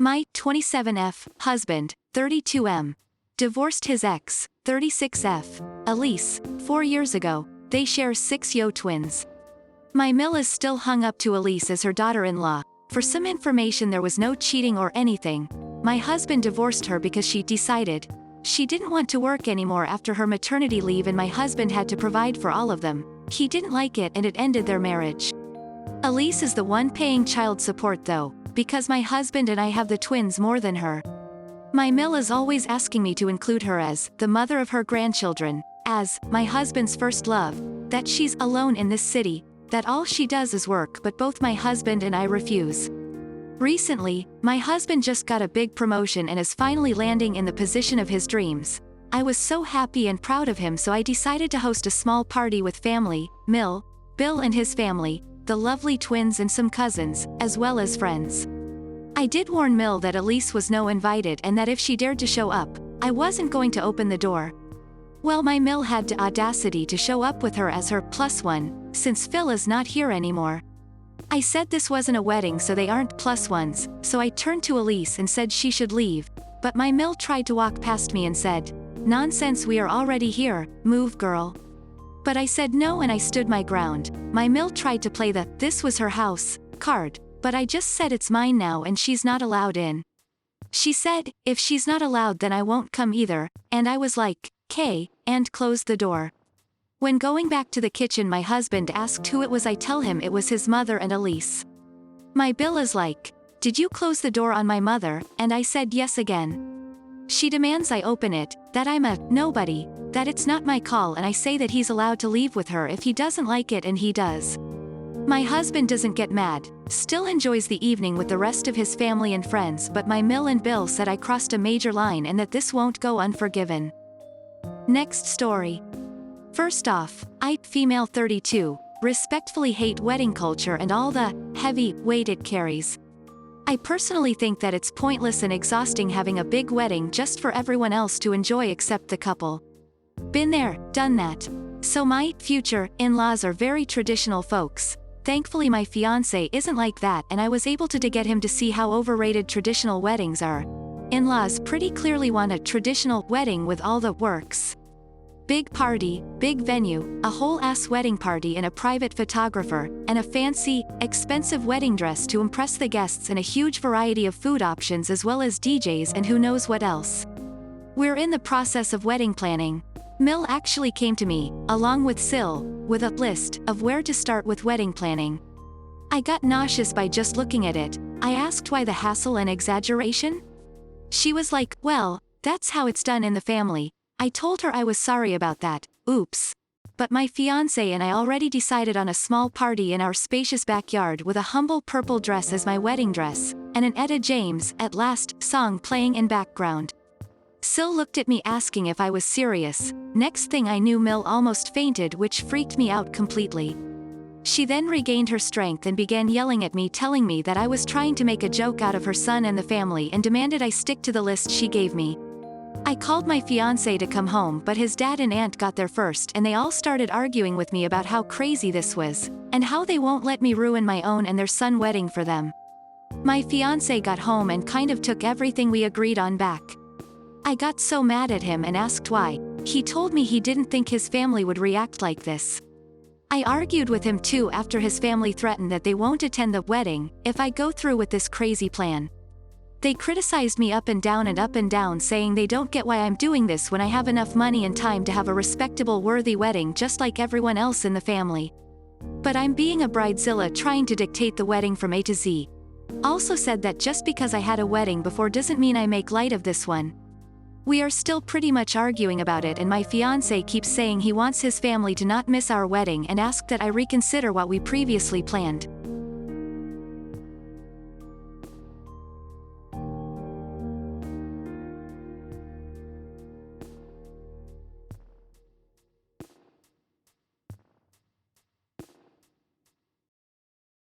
My 27F husband, 32M, divorced his ex, 36F, Elise, 4 years ago. They share 6 twins. My Mill is still hung up to Elise as her daughter-in-law. For some information, there was no cheating or anything. My husband divorced her because she decided she didn't want to work anymore after her maternity leave, and my husband had to provide for all of them. He didn't like it and it ended their marriage. Elise is the one paying child support though, because my husband and I have the twins more than her. My Mill is always asking me to include her as the mother of her grandchildren, as my husband's first love, that she's alone in this city, that all she does is work, but both my husband and I refuse. Recently, my husband just got a big promotion and is finally landing in the position of his dreams. I was so happy and proud of him, so I decided to host a small party with family, Mill, Bill and his family, the lovely twins and some cousins, as well as friends. I did warn Mill that Elise was no invited and that if she dared to show up, I wasn't going to open the door. Well, my Mill had the audacity to show up with her as her plus one, since Phil is not here anymore. I said this wasn't a wedding, so they aren't plus ones, so I turned to Elise and said she should leave, but my Mill tried to walk past me and said, "Nonsense, we are already here, move girl." But I said no and I stood my ground. My Mill tried to play the "this was her house" card, but I just said it's mine now and she's not allowed in. She said, if she's not allowed then I won't come either, and I was like, "'Kay," and closed the door. When going back to the kitchen, my husband asked who it was. I tell him it was his mother and Elise. My Bill is like, "Did you close the door on my mother?" And I said yes again. She demands I open it, that I'm a nobody, that it's not my call, and I say that he's allowed to leave with her if he doesn't like it, and he does. My husband doesn't get mad, still enjoys the evening with the rest of his family and friends, but my Mill and Bill said I crossed a major line and that this won't go unforgiven. Next story. First off, I, female 32, respectfully hate wedding culture and all the heavy weight it carries. I personally think that it's pointless and exhausting having a big wedding just for everyone else to enjoy except the couple. Been there, done that. So my future in-laws are very traditional folks. Thankfully my fiancé isn't like that, and I was able to get him to see how overrated traditional weddings are. In-laws pretty clearly want a traditional wedding with all the works. Big party, big venue, a whole-ass wedding party and a private photographer, and a fancy, expensive wedding dress to impress the guests, and a huge variety of food options as well as DJs and who knows what else. We're in the process of wedding planning. Mill actually came to me, along with Sil, with a list of where to start with wedding planning. I got nauseous by just looking at it. I asked why the hassle and exaggeration? She was like, "Well, that's how it's done in the family." I told her I was sorry about that, oops. But my fiancé and I already decided on a small party in our spacious backyard with a humble purple dress as my wedding dress, and an Etta James At Last song playing in background. Sil looked at me asking if I was serious. Next thing I knew, Mill almost fainted, which freaked me out completely. She then regained her strength and began yelling at me, telling me that I was trying to make a joke out of her son and the family, and demanded I stick to the list she gave me. I called my fiancé to come home, but his dad and aunt got there first, and they all started arguing with me about how crazy this was, and how they won't let me ruin my own and their son wedding for them. My fiancé got home and kind of took everything we agreed on back. I got so mad at him and asked why. He told me he didn't think his family would react like this. I argued with him too after his family threatened that they won't attend the wedding if I go through with this crazy plan. They criticized me up and down, saying they don't get why I'm doing this when I have enough money and time to have a respectable, worthy wedding just like everyone else in the family. But I'm being a bridezilla trying to dictate the wedding from A to Z. Also said that just because I had a wedding before doesn't mean I make light of this one. We are still pretty much arguing about it, and my fiancé keeps saying he wants his family to not miss our wedding and asked that I reconsider what we previously planned.